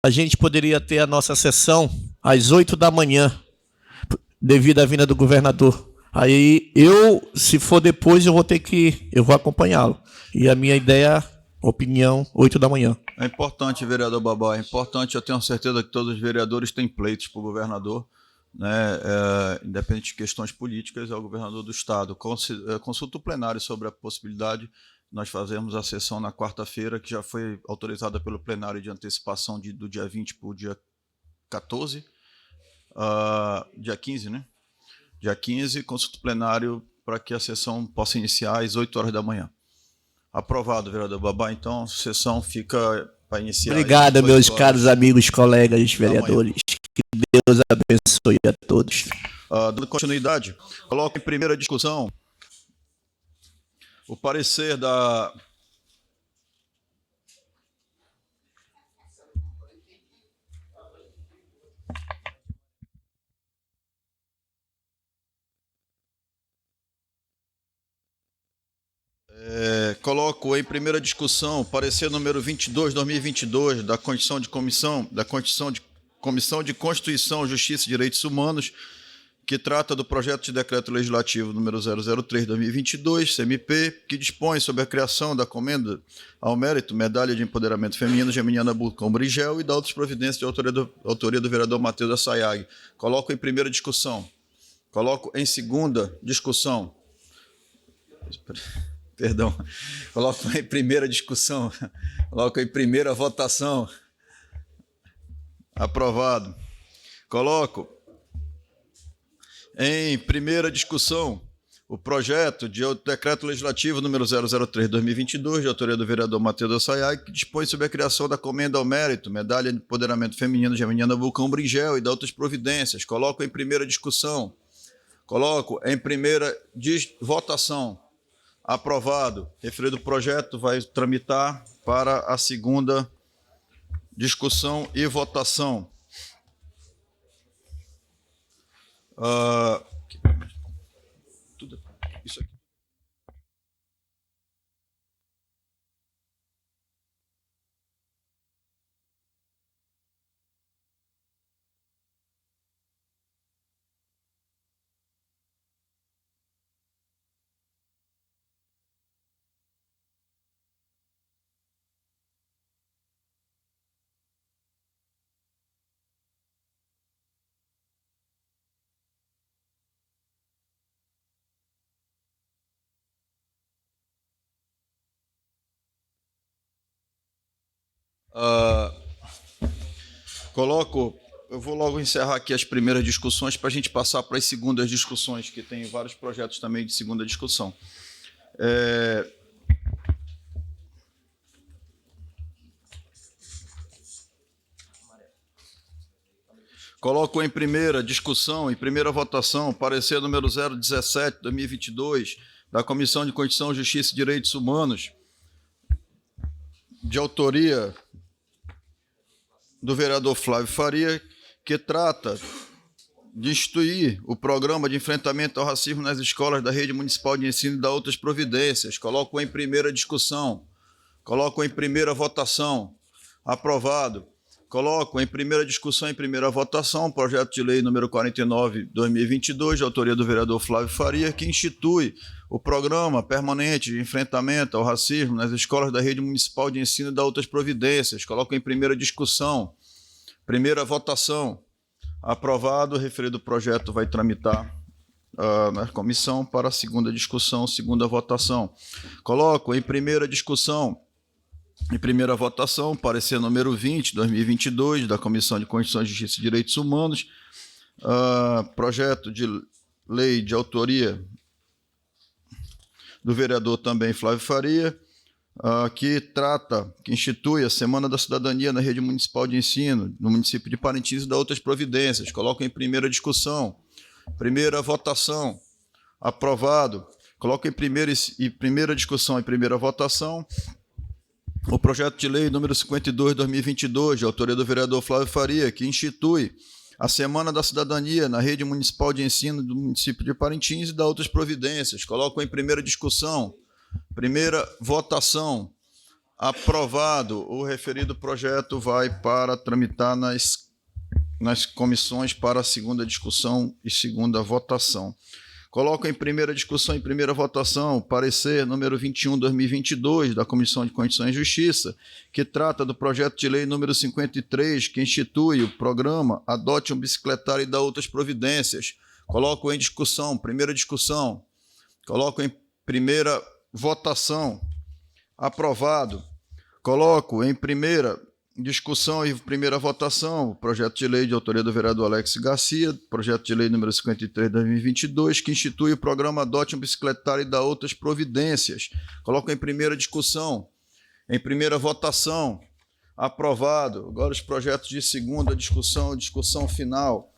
a gente poderia ter a nossa sessão às 8 da manhã, devido à vinda do governador. Aí se for depois, eu vou acompanhá-lo. E a minha ideia, opinião, 8 da manhã. É importante, vereador Babá, é importante, eu tenho certeza que todos os vereadores têm pleitos para o governador, né, independente de questões políticas, é o governador do Estado. Consulta o plenário sobre a possibilidade, nós fazemos a sessão na quarta-feira, que já foi autorizada pelo plenário de antecipação do dia 20 para o dia 14, dia 15, né? Dia 15, consulta o plenário para que a sessão possa iniciar às 8 horas da manhã. Aprovado, vereador Babá. Então, a sessão fica para iniciar. Obrigado, meus caros amigos, colegas, vereadores. Que Deus abençoe a todos. Dando continuidade, coloco em primeira discussão o parecer da... Coloco em primeira discussão parecer número 22/2022 da Comissão de Constituição, Justiça e Direitos Humanos, que trata do projeto de decreto legislativo número 003/2022, CMP, que dispõe sobre a criação da Comenda ao Mérito, Medalha de Empoderamento Feminino Geminiana Bulcão Brigel e da outras providências de autoria do vereador Matheus Assayag. Coloco em primeira discussão. Coloco em segunda discussão. Perdão. Coloco em primeira discussão. Coloco em primeira votação. Aprovado. Coloco em primeira discussão o projeto de decreto legislativo número 003/2022, de autoria do vereador Matheus Assayag, que dispõe sobre a criação da Comenda ao Mérito, Medalha de Empoderamento Feminino Geminiana Vulcão Brigel e de outras providências. Coloco em primeira discussão. Coloco em primeira votação. Aprovado. Referido projeto vai tramitar para a segunda discussão e votação. Tudo isso aqui. Eu vou logo encerrar aqui as primeiras discussões para a gente passar para as segundas discussões, que tem vários projetos também de segunda discussão. Coloco em primeira discussão, em primeira votação, parecer número 017/2022, da Comissão de Constituição, Justiça e Direitos Humanos, de autoria do vereador Flávio Faria, que trata de instituir o programa de enfrentamento ao racismo nas escolas da Rede Municipal de Ensino e da outras providências. Coloco em primeira discussão. Coloco em primeira votação. Aprovado. Coloco em primeira discussão, em primeira votação, o projeto de lei número 49/2022, de autoria do vereador Flávio Faria, que institui o programa permanente de enfrentamento ao racismo nas escolas da Rede Municipal de Ensino e da outras providências. Coloco em primeira discussão, primeira votação. Aprovado, o referido projeto vai tramitar na comissão para a segunda discussão, segunda votação. Coloco em primeira discussão, em primeira votação, parecer número 20/2022, da Comissão de Constituição, Justiça e Direitos Humanos, projeto de lei de autoria do vereador também Flávio Faria, que institui a Semana da Cidadania na Rede Municipal de Ensino, no município de Parintins e da outras providências. Coloco em primeira discussão, primeira votação. Aprovado. Coloco em primeira discussão e primeira votação o projeto de lei número 52/2022, de autoria do vereador Flávio Faria, que institui a Semana da Cidadania na Rede Municipal de Ensino do município de Parintins e da outras providências. Coloco em primeira discussão, primeira votação. Aprovado. O referido projeto vai para tramitar nas comissões para a segunda discussão e segunda votação. Coloco em primeira discussão e primeira votação o parecer número 21/2022 da Comissão de Constituição e Justiça, que trata do projeto de lei número 53, que institui o programa Adote um Bicicletário e dá outras providências. Coloco em discussão, primeira discussão. Coloco em primeira votação. Aprovado. Coloco em primeira discussão e primeira votação o projeto de lei de autoria do vereador Alex Garcia, projeto de lei número 53/2022, que institui o programa Adote um Bicicletário e dá outras providências. Coloco em primeira discussão, em primeira votação. Aprovado. Agora os projetos de segunda discussão, discussão final.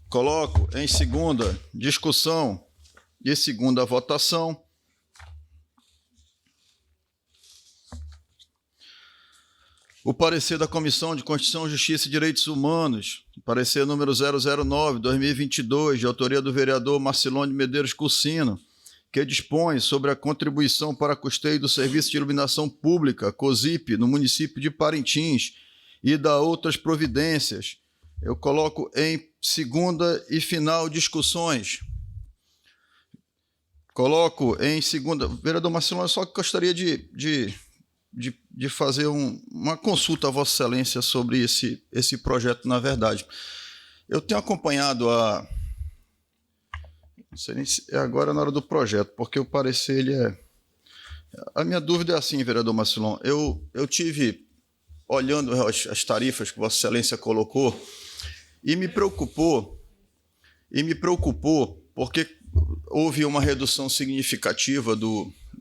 Coloco em segunda discussão e segunda votação o parecer da Comissão de Constituição, Justiça e Direitos Humanos, parecer número 009/2022, de autoria do vereador Marcilone Medeiros Cursino, que dispõe sobre a contribuição para custeio do Serviço de Iluminação Pública, COSIP, no município de Parintins, e dá outras providências. Eu coloco em segunda e final discussões. Coloco em segunda... Vereador Marcilone, só que gostaria de fazer uma consulta a Vossa Excelência sobre esse projeto, na verdade. Eu tenho acompanhado não sei nem se é agora na hora do projeto, porque o parecer, ele é... A minha dúvida é assim, vereador Marcilon, eu tive, olhando as tarifas que Vossa Excelência colocou, e me preocupou, porque houve uma redução significativa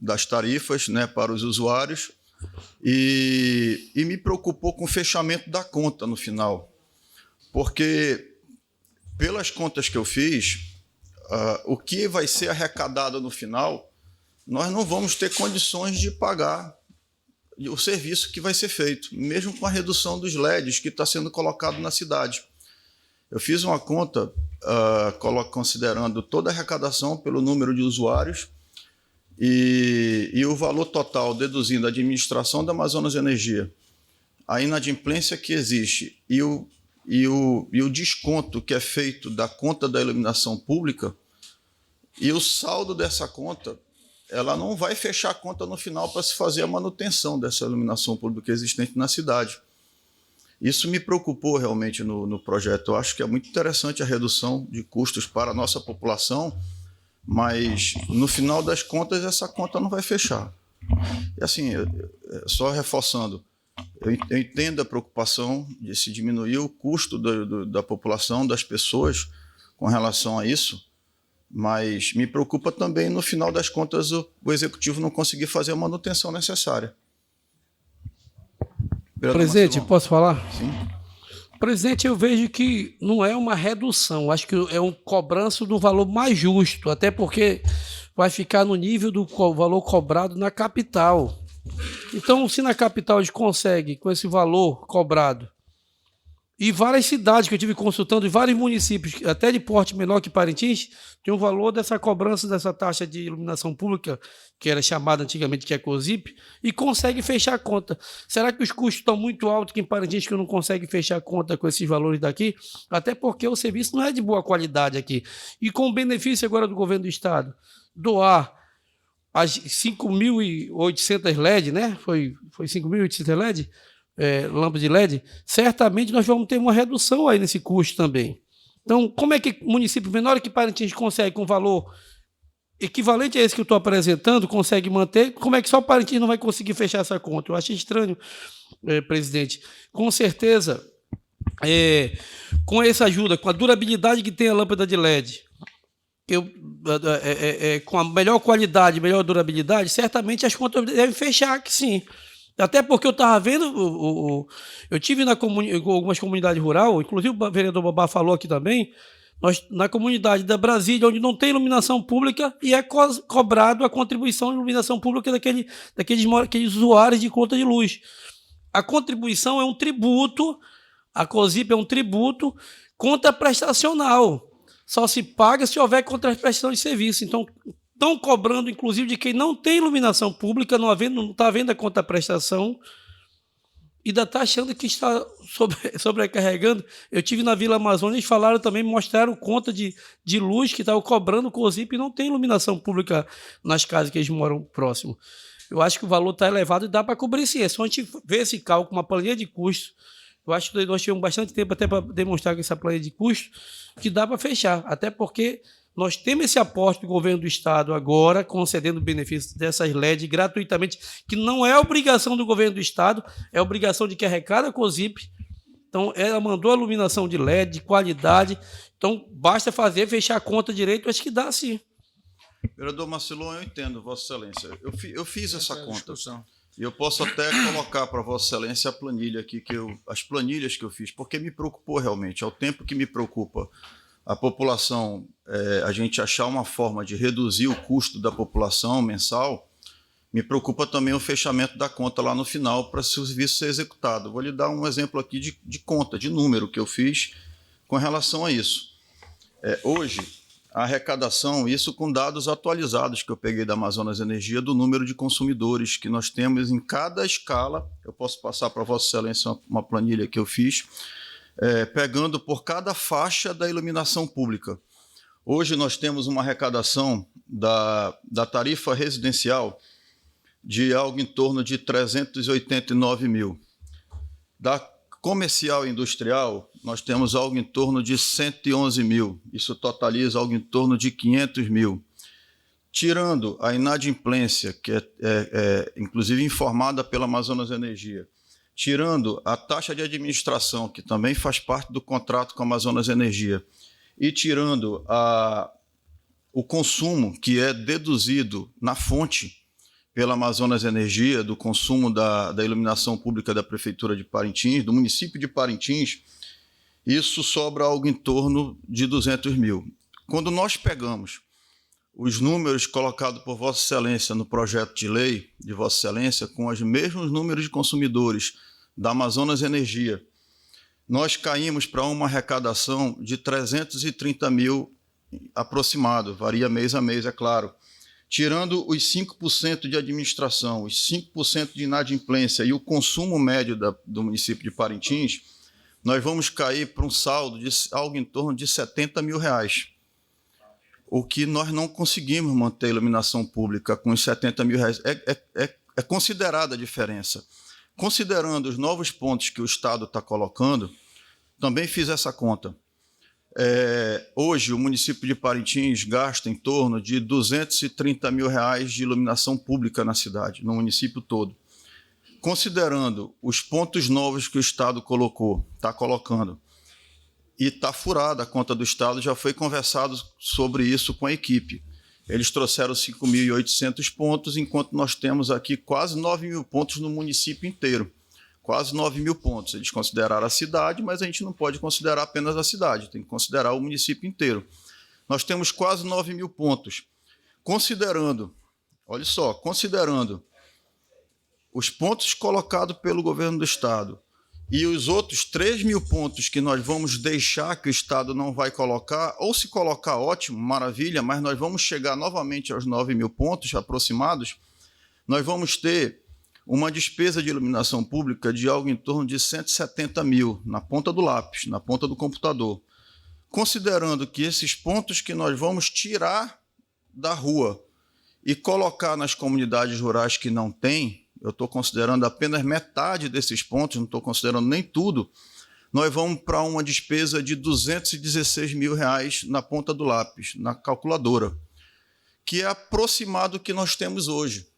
das tarifas, né, para os usuários, e me preocupou com o fechamento da conta no final, porque pelas contas que eu fiz, o que vai ser arrecadado no final, nós não vamos ter condições de pagar o serviço que vai ser feito, mesmo com a redução dos LEDs que está sendo colocado na cidade. Eu fiz uma conta considerando toda a arrecadação pelo número de usuários e o valor total, deduzindo a administração da Amazonas Energia, a inadimplência que existe e o desconto que é feito da conta da iluminação pública, e o saldo dessa conta, ela não vai fechar a conta no final para se fazer a manutenção dessa iluminação pública existente na cidade. Isso me preocupou realmente no projeto. Eu acho que é muito interessante a redução de custos para a nossa população, mas no final das contas essa conta não vai fechar. E assim, só reforçando, eu entendo a preocupação de se diminuir o custo da população, das pessoas com relação a isso, mas me preocupa também, no final das contas, o executivo não conseguir fazer a manutenção necessária. Presidente, Marcelo, posso falar? Sim. Presidente, eu vejo que não é uma redução, acho que é um cobrança do valor mais justo, até porque vai ficar no nível do valor cobrado na capital. Então, se na capital a gente consegue, com esse valor cobrado, e várias cidades que eu tive consultando, e vários municípios, até de porte menor que Parintins, tem um valor dessa cobrança dessa taxa de iluminação pública, que era chamada antigamente que é COSIP, e consegue fechar a conta. Será que os custos estão muito altos que em Parintins que não consegue fechar a conta com esses valores daqui? Até porque o serviço não é de boa qualidade aqui. E com o benefício agora do governo do estado, doar as 5.800 LED, né? Foi 5.800 LED? Lâmpadas de LED, certamente nós vamos ter uma redução aí nesse custo também. Então, como é que município menor que Parintins consegue, com valor equivalente a esse que eu estou apresentando, consegue manter? Como é que só Parintins não vai conseguir fechar essa conta? Eu achei estranho, presidente. Com certeza, com essa ajuda, com a durabilidade que tem a lâmpada de LED, com a melhor qualidade, melhor durabilidade, certamente as contas devem fechar aqui sim. Até porque eu estava vendo, eu tive em algumas comunidades rurais, inclusive o vereador Babá falou aqui também, na comunidade da Brasília, onde não tem iluminação pública, e é cobrado a contribuição de iluminação pública daqueles usuários de conta de luz. A contribuição é um tributo, a COSIP é um tributo contraprestacional. Só se paga se houver contraprestação de serviço. Então, estão cobrando, inclusive, de quem não tem iluminação pública, não está havendo a conta-prestação, e ainda está achando que está sobrecarregando. Eu tive na Vila Amazônia, eles falaram também, mostraram conta de luz que estavam cobrando o COSIP e não tem iluminação pública nas casas que eles moram próximo. Eu acho que o valor está elevado e dá para cobrir sim. É só a gente ver esse cálculo, uma planilha de custo. Eu acho que nós tivemos bastante tempo até para demonstrar que essa planilha de custo que dá para fechar. Até porque nós temos esse aporte do governo do Estado agora, concedendo benefícios dessas LEDs gratuitamente, que não é obrigação do governo do Estado, é obrigação de quem arrecada a COSIP. Então, ela mandou a iluminação de LED, de qualidade. Então, basta fechar a conta direito, acho que dá sim. Vereador Marcelon, eu entendo, Vossa Excelência. Eu fiz essa conta. E eu posso até colocar para Vossa Excelência a planilha aqui, as planilhas que eu fiz, porque me preocupou realmente. Ao tempo que me preocupa a população, a gente achar uma forma de reduzir o custo da população mensal, me preocupa também o fechamento da conta lá no final para o serviço ser executado. Vou lhe dar um exemplo aqui de conta, de número que eu fiz com relação a isso. Hoje, a arrecadação, isso com dados atualizados que eu peguei da Amazonas Energia, do número de consumidores que nós temos em cada escala. Eu posso passar para Vossa Excelência uma planilha que eu fiz, pegando por cada faixa da iluminação pública. Hoje nós temos uma arrecadação da tarifa residencial de algo em torno de 389 mil. Da comercial e industrial, nós temos algo em torno de 111 mil. Isso totaliza algo em torno de 500 mil. Tirando a inadimplência, que é inclusive informada pela Amazonas Energia, tirando a taxa de administração, que também faz parte do contrato com a Amazonas Energia, e tirando o consumo, que é deduzido na fonte pela Amazonas Energia, do consumo da iluminação pública da Prefeitura de Parintins, do município de Parintins, isso sobra algo em torno de 200 mil. Quando nós pegamos os números colocados por Vossa Excelência no projeto de lei de Vossa Excelência, com os mesmos números de consumidores da Amazonas Energia, nós caímos para uma arrecadação de 330 mil aproximado, varia mês a mês, é claro. Tirando os 5% de administração, os 5% de inadimplência e o consumo médio do município de Parintins, nós vamos cair para um saldo de algo em torno de 70 mil reais. O que nós não conseguimos manter a iluminação pública com os 70 mil reais. É considerada a diferença. Considerando os novos pontos que o Estado está colocando, também fiz essa conta. Hoje, o município de Parintins gasta em torno de 230 mil reais de iluminação pública na cidade, no município todo. Considerando os pontos novos que o Estado está colocando, e está furada a conta do Estado, já foi conversado sobre isso com a equipe. Eles trouxeram 5.800 pontos, enquanto nós temos aqui quase 9 mil pontos no município inteiro. Quase 9 mil pontos. Eles consideraram a cidade, mas a gente não pode considerar apenas a cidade, tem que considerar o município inteiro. Nós temos quase 9 mil pontos. Considerando, olha só, considerando os pontos colocados pelo governo do Estado e os outros 3 mil pontos que nós vamos deixar que o Estado não vai colocar, ou se colocar, ótimo, maravilha, mas nós vamos chegar novamente aos 9 mil pontos aproximados, nós vamos ter uma despesa de iluminação pública de algo em torno de 170 mil, na ponta do lápis, na ponta do computador. Considerando que esses pontos que nós vamos tirar da rua e colocar nas comunidades rurais que não tem, eu estou considerando apenas metade desses pontos, não estou considerando nem tudo, nós vamos para uma despesa de 216 mil reais na ponta do lápis, na calculadora, que é aproximado do que nós temos hoje.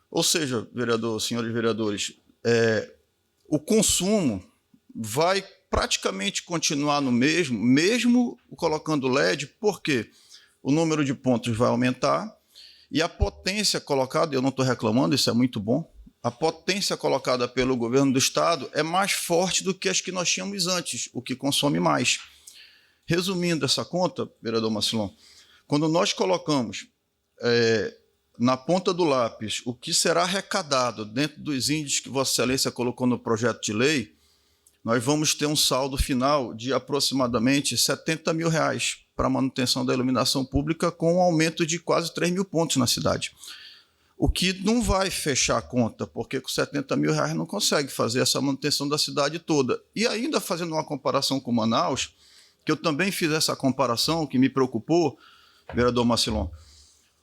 Ou seja, vereador, senhores vereadores, o consumo vai praticamente continuar no mesmo colocando LED, porque o número de pontos vai aumentar e a potência colocada, eu não estou reclamando, isso é muito bom, a potência colocada pelo governo do Estado é mais forte do que as que nós tínhamos antes, o que consome mais. Resumindo essa conta, vereador Marcelon, quando nós colocamos na ponta do lápis o que será arrecadado dentro dos índices que Vossa Excelência colocou no projeto de lei, nós vamos ter um saldo final de aproximadamente 70 mil reais para a manutenção da iluminação pública com um aumento de quase 3 mil pontos na cidade. O que não vai fechar a conta, porque com 70 mil reais não consegue fazer essa manutenção da cidade toda. E ainda fazendo uma comparação com Manaus, que eu também fiz essa comparação, que me preocupou, vereador Marcilon,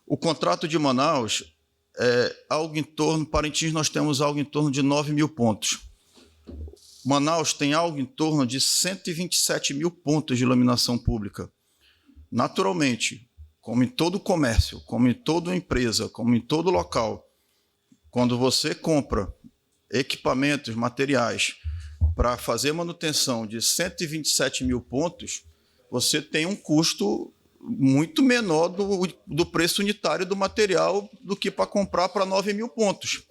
o contrato de Manaus é algo em torno, Parintins nós temos algo em torno de 9 mil pontos. Manaus tem algo em torno de 127 mil pontos de iluminação pública. Naturalmente, como em todo comércio, como em toda empresa, como em todo local, quando você compra equipamentos, materiais, para fazer manutenção de 127 mil pontos, você tem um custo muito menor do preço unitário do material do que para comprar para 9 mil pontos.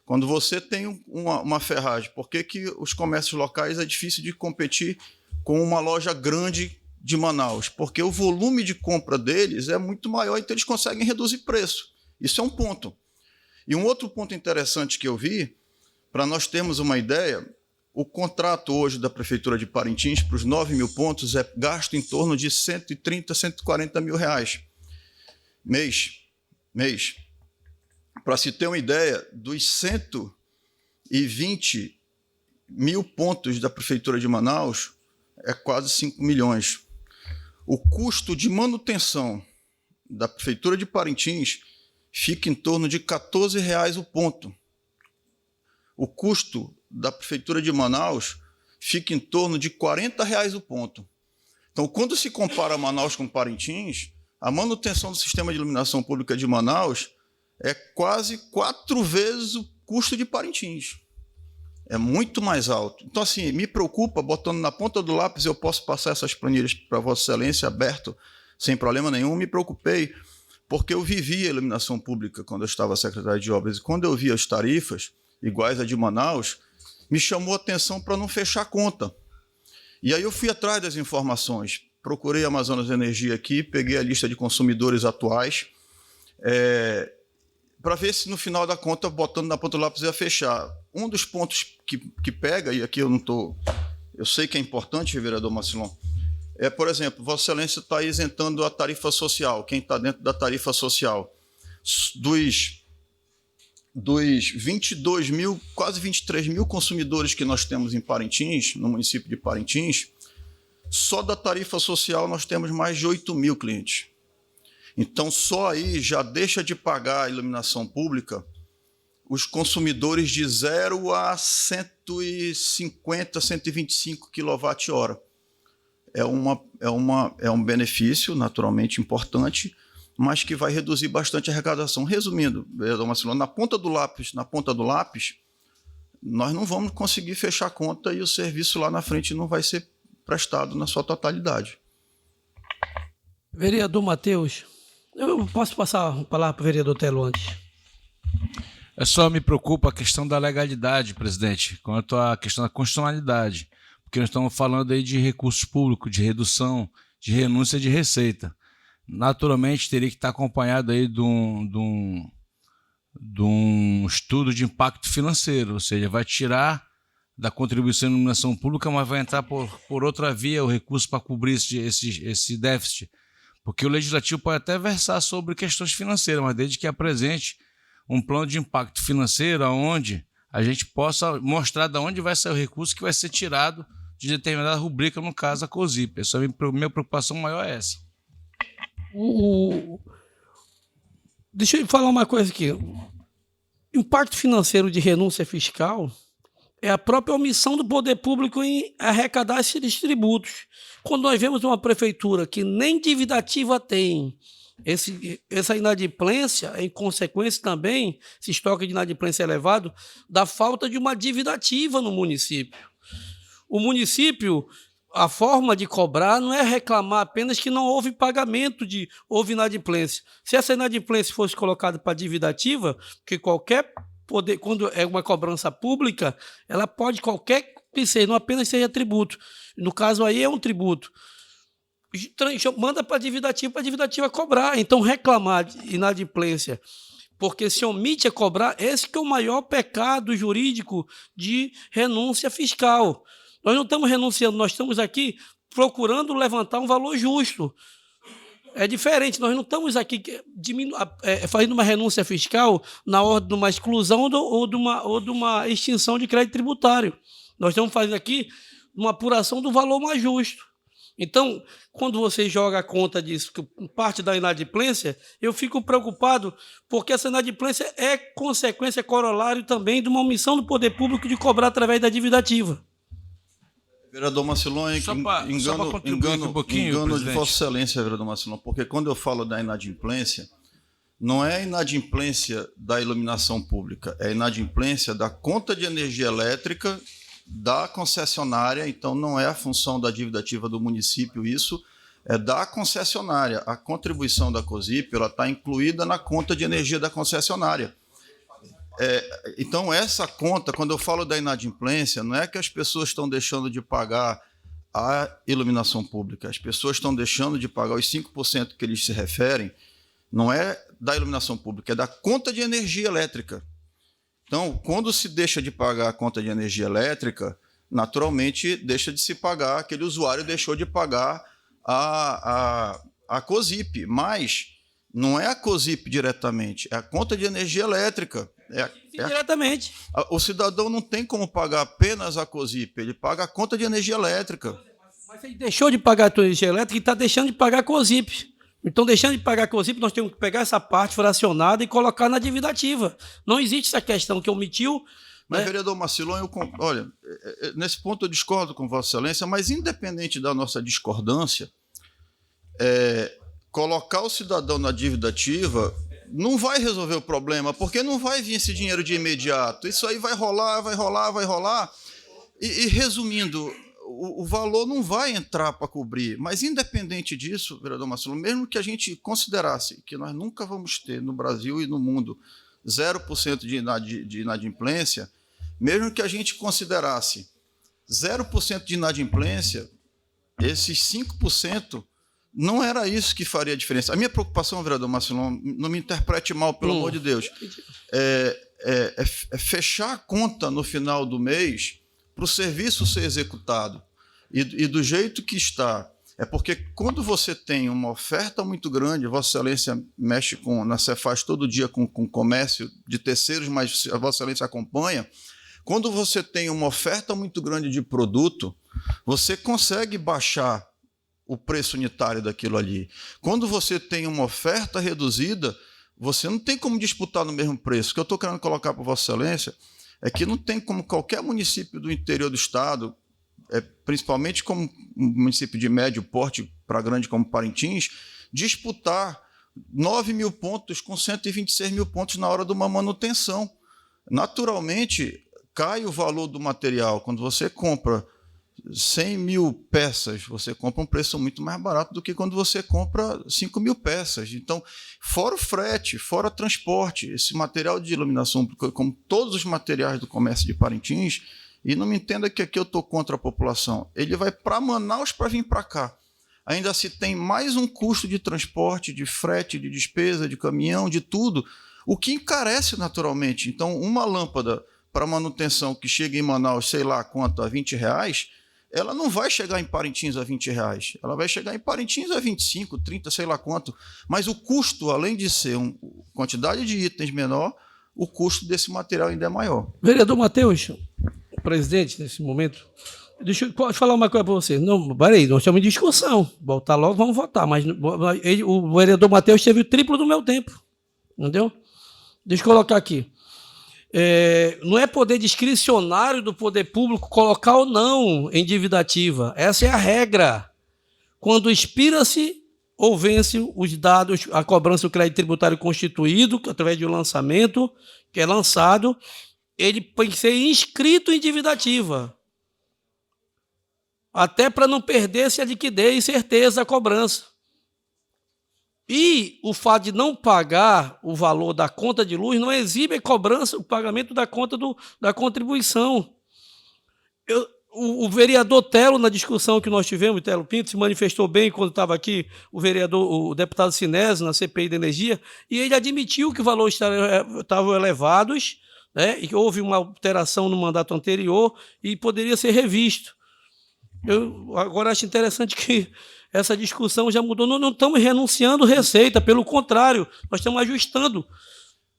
Quando você tem uma ferragem, por que os comércios locais é difícil de competir com uma loja grande de Manaus? Porque o volume de compra deles é muito maior, então eles conseguem reduzir preço. Isso é um ponto. E um outro ponto interessante que eu vi, para nós termos uma ideia, o contrato hoje da Prefeitura de Parintins para os 9 mil pontos é gasto em torno de 130, 140 mil reais mês. Para se ter uma ideia, dos 120 mil pontos da Prefeitura de Manaus, é quase 5 milhões. O custo de manutenção da Prefeitura de Parintins fica em torno de R$ 14 o ponto. O custo da Prefeitura de Manaus fica em torno de R$ 40 o ponto. Então, quando se compara Manaus com Parintins, a manutenção do sistema de iluminação pública de Manaus é quase 4 vezes o custo de Parintins. É muito mais alto. Então, assim, me preocupa, botando na ponta do lápis, eu posso passar essas planilhas para Vossa Excelência, aberto, sem problema nenhum. Me preocupei, porque eu vivi a iluminação pública quando eu estava secretário de obras, e quando eu vi as tarifas iguais a de Manaus, me chamou a atenção para não fechar a conta. E aí eu fui atrás das informações, procurei a Amazonas Energia aqui, peguei a lista de consumidores atuais, para ver se no final da conta, botando na ponta do lápis, ia fechar. Um dos pontos que pega, e aqui eu sei que é importante, vereador Marcilon, por exemplo, Vossa Excelência está isentando a tarifa social, quem está dentro da tarifa social, dos 22 mil, quase 23 mil consumidores que nós temos em Parintins, no município de Parintins, só da tarifa social nós temos mais de 8 mil clientes. Então, só aí já deixa de pagar a iluminação pública os consumidores de 0 a 150, 125 kWh. É um benefício naturalmente importante, mas que vai reduzir bastante a arrecadação. Resumindo, vereador Marcelo, na ponta do lápis, nós não vamos conseguir fechar a conta e o serviço lá na frente não vai ser prestado na sua totalidade. Vereador Matheus, eu posso passar a palavra para o vereador Telo antes? Só me preocupa a questão da legalidade, presidente, quanto à questão da constitucionalidade, porque nós estamos falando aí de recursos públicos, de redução, de renúncia de receita. Naturalmente, teria que estar acompanhado aí de um estudo de impacto financeiro, ou seja, vai tirar da contribuição de iluminação pública, mas vai entrar por outra via o recurso para cobrir esse déficit. Porque o legislativo pode até versar sobre questões financeiras, mas desde que apresente um plano de impacto financeiro onde a gente possa mostrar de onde vai sair o recurso que vai ser tirado de determinada rubrica, no caso a COSIP. Minha preocupação maior é essa. Deixa eu falar uma coisa aqui. Impacto financeiro de renúncia fiscal é a própria omissão do poder público em arrecadar esses tributos. Quando nós vemos uma prefeitura que nem dívida ativa tem, essa inadimplência, em consequência também, esse estoque de inadimplência elevado, da falta de uma dívida ativa no município. O município, a forma de cobrar não é reclamar apenas que não houve pagamento, houve inadimplência. Se essa inadimplência fosse colocada para dívida ativa, que qualquer poder, quando é uma cobrança pública, ela pode, qualquer que seja, não apenas seja tributo. No caso aí é um tributo. Manda para a dívida ativa cobrar. Então, reclamar de inadimplência porque se omite a cobrar, esse que é o maior pecado jurídico de renúncia fiscal. Nós não estamos renunciando, nós estamos aqui procurando levantar um valor justo. É diferente, nós não estamos aqui fazendo uma renúncia fiscal na ordem de uma exclusão ou de uma extinção de crédito tributário. Nós estamos fazendo aqui uma apuração do valor mais justo. Então, quando você joga a conta disso, que parte da inadimplência, eu fico preocupado, porque essa inadimplência é consequência corolário também de uma omissão do poder público de cobrar através da dívida ativa. Vereador Marcilon, engano de Vossa Excelência, vereador Marcilon, porque quando eu falo da inadimplência, não é a inadimplência da iluminação pública, é a inadimplência da conta de energia elétrica da concessionária, então não é a função da dívida ativa do município, isso é da concessionária. A contribuição da COSIP está incluída na conta de energia da concessionária. Então, essa conta, quando eu falo da inadimplência, não é que as pessoas estão deixando de pagar a iluminação pública, as pessoas estão deixando de pagar os 5% que eles se referem, não é da iluminação pública, é da conta de energia elétrica. Então, quando se deixa de pagar a conta de energia elétrica, naturalmente deixa de se pagar, aquele usuário deixou de pagar a COSIP, mas não é a COSIP diretamente, é a conta de energia elétrica. Diretamente. O cidadão não tem como pagar apenas a COSIP, ele paga a conta de energia elétrica. Mas ele deixou de pagar a energia elétrica e está deixando de pagar a COSIP. Então, deixando de pagar a COSIP, nós temos que pegar essa parte fracionada e colocar na dívida ativa. Não existe essa questão que omitiu. Mas, vereador Marcilon, olha, nesse ponto eu discordo com Vossa Excelência, mas independente da nossa discordância, colocar o cidadão na dívida ativa não vai resolver o problema, porque não vai vir esse dinheiro de imediato. Isso aí vai rolar, vai rolar, vai rolar. E resumindo, o valor não vai entrar para cobrir. Mas, independente disso, vereador Marcelo, mesmo que a gente considerasse que nós nunca vamos ter no Brasil e no mundo 0% de inadimplência, mesmo que a gente considerasse 0% de inadimplência, esses 5%, não era isso que faria a diferença. A minha preocupação, vereador Marcelo, não me interprete mal, pelo amor de Deus, é fechar a conta no final do mês para o serviço ser executado. E do jeito que está, é porque quando você tem uma oferta muito grande, Vossa Excelência mexe na Cefaz todo dia com comércio de terceiros, mas a Vossa Excelência acompanha, quando você tem uma oferta muito grande de produto, você consegue baixar o preço unitário daquilo ali. Quando você tem uma oferta reduzida, você não tem como disputar no mesmo preço. O que eu estou querendo colocar para Vossa Excelência é que não tem como qualquer município do interior do estado, principalmente como um município de médio porte para grande como Parintins, disputar 9 mil pontos com 126 mil pontos na hora de uma manutenção. Naturalmente, cai o valor do material. Quando você compra 100 mil peças, você compra um preço muito mais barato do que quando você compra 5 mil peças. Então, fora o frete, fora transporte, esse material de iluminação, como todos os materiais do comércio de Parintins, e não me entenda que aqui eu estou contra a população, ele vai para Manaus para vir para cá. Ainda se tem mais um custo de transporte, de frete, de despesa, de caminhão, de tudo, o que encarece naturalmente. Então, uma lâmpada para manutenção que chega em Manaus, sei lá quanto, a R$20, ela não vai chegar em Parintins a R$20. Ela vai chegar em Parintins a 25, 30, sei lá quanto. Mas o custo, além de ser uma quantidade de itens menor, o custo desse material ainda é maior. Vereador Matheus, presidente, nesse momento, deixa eu falar uma coisa para você. Não, peraí, nós estamos em discussão. Voltar logo, vamos votar. Mas o vereador Matheus teve o triplo do meu tempo. Entendeu? Deixa eu colocar aqui. Não é poder discricionário do poder público colocar ou não em dívida ativa. Essa é a regra. Quando expira-se ou vence os dados, a cobrança do crédito tributário constituído, através de um lançamento, que é lançado, ele tem que ser inscrito em dívida ativa. Até para não perder-se a liquidez e certeza da cobrança. E o fato de não pagar o valor da conta de luz não exibe a cobrança, o pagamento da conta da contribuição. O vereador Telo, na discussão que nós tivemos, o Telo Pinto, se manifestou bem quando estava aqui o deputado Sinésio, na CPI da Energia, e ele admitiu que os valores estavam elevados, né, e que houve uma alteração no mandato anterior e poderia ser revisto. Eu agora acho interessante que essa discussão já mudou. Não estamos renunciando receita, pelo contrário, nós estamos ajustando.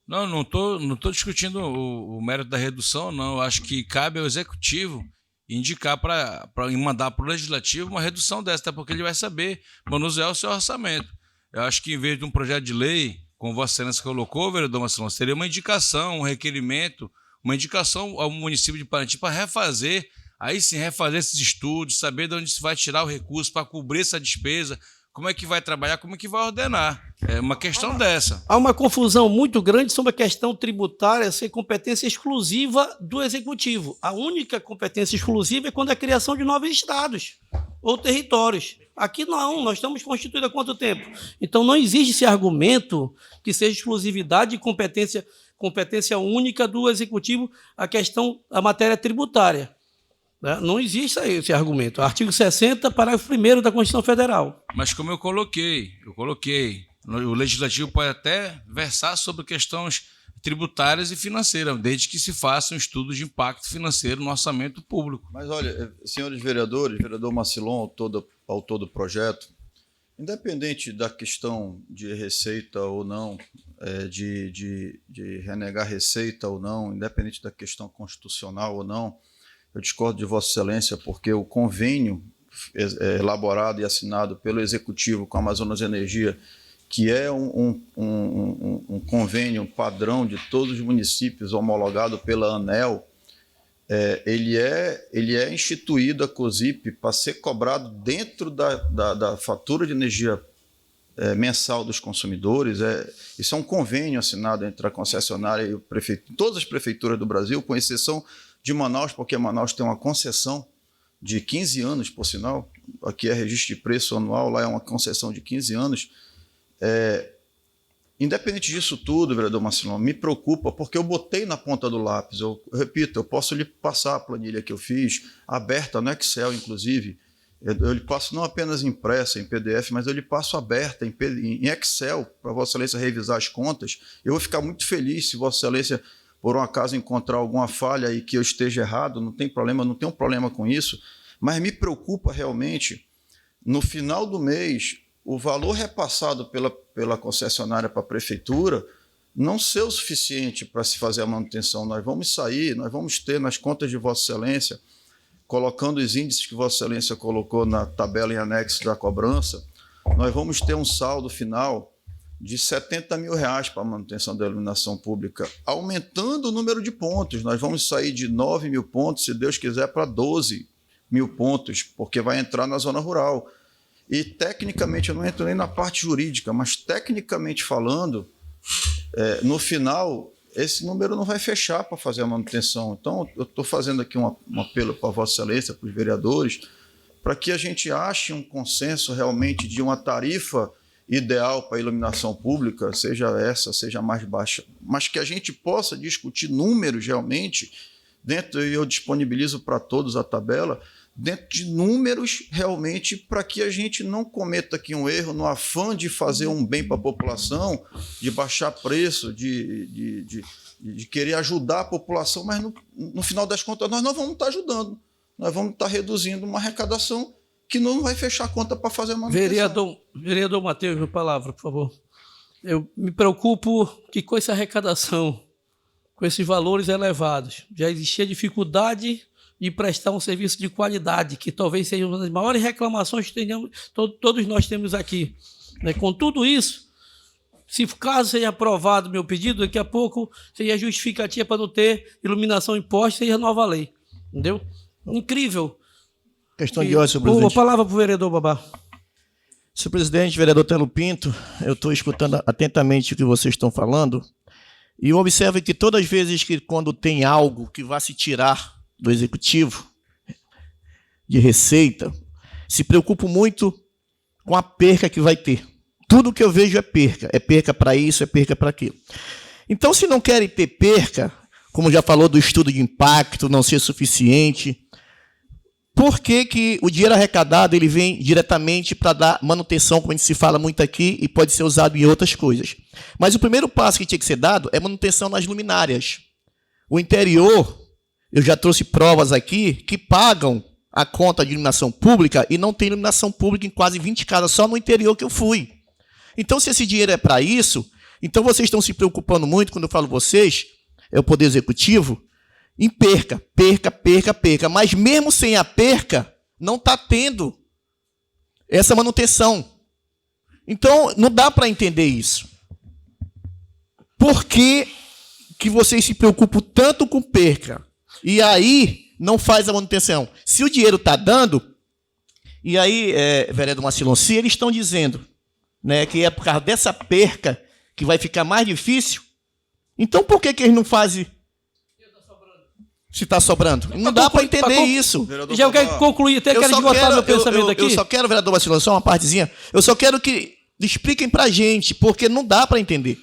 Não tô discutindo o mérito da redução, não. Eu acho que cabe ao executivo indicar para mandar para o legislativo uma redução dessa, até porque ele vai saber manusear o seu orçamento. Eu acho que em vez de um projeto de lei, como Vossa Excelência colocou, vereador Marcelão, seria uma indicação, um requerimento, uma indicação ao município de Parintins para refazer, aí sim refazer esses estudos, saber de onde se vai tirar o recurso para cobrir essa despesa, como é que vai trabalhar, como é que vai ordenar. É uma questão dessa. Há uma confusão muito grande sobre a questão tributária ser competência exclusiva do Executivo. A única competência exclusiva é quando é a criação de novos estados ou territórios. Aqui não, nós estamos constituídos há quanto tempo? Então não existe esse argumento que seja exclusividade e competência única do Executivo a matéria tributária. Não existe esse argumento. Artigo 60, parágrafo 1º da Constituição Federal. Mas como eu coloquei, o Legislativo pode até versar sobre questões tributárias e financeiras, desde que se faça um estudo de impacto financeiro no orçamento público. Mas olha, senhores vereadores, vereador Marcelon, autor do projeto, independente da questão de receita ou não, de renegar receita ou não, independente da questão constitucional ou não, eu discordo de Vossa Excelência, porque o convênio elaborado e assinado pelo Executivo com a Amazonas Energia, que é um convênio padrão de todos os municípios, homologado pela ANEEL, ele é instituído a COSIP para ser cobrado dentro da fatura de energia mensal dos consumidores. Isso é um convênio assinado entre a concessionária e o prefeito, todas as prefeituras do Brasil, com exceção de Manaus, porque Manaus tem uma concessão de 15 anos, por sinal. Aqui é registro de preço anual, lá é uma concessão de 15 anos. Independente disso tudo, vereador Marcelão, me preocupa, porque eu botei na ponta do lápis. Eu repito, eu posso lhe passar a planilha que eu fiz, aberta no Excel, inclusive. Eu lhe passo não apenas impressa, em PDF, mas eu lhe passo aberta em Excel, para Vossa Excelência revisar as contas. Eu vou ficar muito feliz se Vossa Excelência, por um acaso, encontrar alguma falha e que eu esteja errado. Não tem problema, não tenho problema com isso, mas me preocupa realmente, no final do mês, o valor repassado pela concessionária para a prefeitura não ser o suficiente para se fazer a manutenção. Nós vamos ter nas contas de Vossa Excelência, colocando os índices que Vossa Excelência colocou na tabela em anexo da cobrança, nós vamos ter um saldo final de R$70 mil para a manutenção da iluminação pública, aumentando o número de pontos. Nós vamos sair de 9 mil pontos, se Deus quiser, para 12 mil pontos, porque vai entrar na zona rural. E, tecnicamente, eu não entro nem na parte jurídica, mas, tecnicamente falando, no final, esse número não vai fechar para fazer a manutenção. Então, eu estou fazendo aqui um apelo para Vossa Excelência, para os vereadores, para que a gente ache um consenso realmente de uma tarifa ideal para a iluminação pública, seja essa, seja mais baixa, mas que a gente possa discutir números realmente, e eu disponibilizo para todos a tabela, dentro de números realmente, para que a gente não cometa aqui um erro no afã de fazer um bem para a população, de baixar preço, de querer ajudar a população, mas no final das contas nós não vamos estar ajudando, nós vamos estar reduzindo uma arrecadação que não vai fechar a conta para fazer a manutenção. Vereador Matheus, uma palavra, por favor. Eu me preocupo que com essa arrecadação, com esses valores elevados, já existia dificuldade de prestar um serviço de qualidade, que talvez seja uma das maiores reclamações que todos nós temos aqui. Com tudo isso, se caso seja aprovado o meu pedido, daqui a pouco seja justificativa para não ter iluminação imposta, seja nova lei. Entendeu? Incrível. Questão de ordem, senhor presidente. Uma palavra para o vereador Babá. Senhor presidente, vereador Telo Pinto, eu estou escutando atentamente o que vocês estão falando e eu observo que todas as vezes que quando tem algo que vai se tirar do executivo de receita, se preocupo muito com a perca que vai ter. Tudo que eu vejo é perca para isso, é perca para aquilo. Então, se não querem ter perca, como já falou do estudo de impacto não ser suficiente, por que o dinheiro arrecadado ele vem diretamente para dar manutenção, como a gente se fala muito aqui, e pode ser usado em outras coisas? Mas o primeiro passo que tinha que ser dado é manutenção nas luminárias. O interior, eu já trouxe provas aqui, que pagam a conta de iluminação pública e não tem iluminação pública em quase 20 casas, só no interior que eu fui. Então, se esse dinheiro é para isso, então vocês estão se preocupando muito, quando eu falo vocês, é o Poder Executivo, em perca. Mas mesmo sem a perca, não está tendo essa manutenção. Então, não dá para entender isso. Por que vocês se preocupam tanto com perca? E aí, não faz a manutenção. Se o dinheiro está dando, e aí, vereador Marcilon, se eles estão dizendo, né, que é por causa dessa perca que vai ficar mais difícil, então por que eles não fazem se está sobrando? Não dá para entender isso. Já eu quero concluir, até quero esgotar meu pensamento aqui. Eu só quero, vereador Marcilon, só uma partezinha, eu só quero que expliquem para a gente, porque não dá para entender.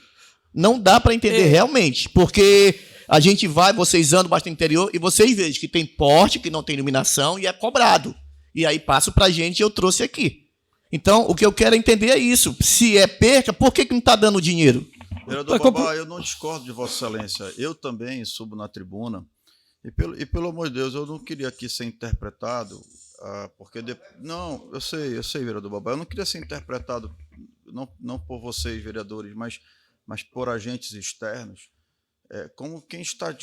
Não dá para entender realmente, porque a gente vai, vocês andam bastante no interior e vocês veem que tem porte, que não tem iluminação e é cobrado. E aí passo para a gente e eu trouxe aqui. Então, o que eu quero entender é isso. Se é perca, por que não está dando dinheiro? Vereador Babá, eu não discordo de Vossa Excelência. Eu também subo na tribuna e pelo amor de Deus, eu não queria aqui ser interpretado, porque... Não, eu sei, vereador Babá, eu não queria ser interpretado, não por vocês, vereadores, mas por agentes externos, como quem está...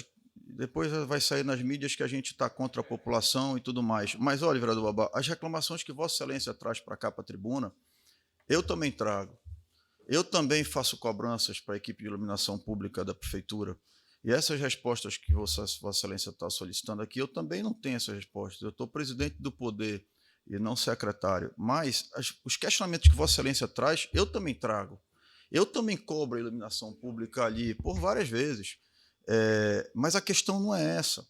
Depois vai sair nas mídias que a gente está contra a população e tudo mais. Mas, olha, vereador Babá, as reclamações que Vossa Excelência traz para cá, para a tribuna, eu também trago. Eu também faço cobranças para a equipe de iluminação pública da Prefeitura. E essas respostas que Vossa Excelência está solicitando aqui, eu também não tenho essas respostas. Eu estou presidente do poder e não secretário. Mas os questionamentos que Vossa Excelência traz, eu também trago. Eu também cobro a iluminação pública ali por várias vezes. Mas a questão não é essa.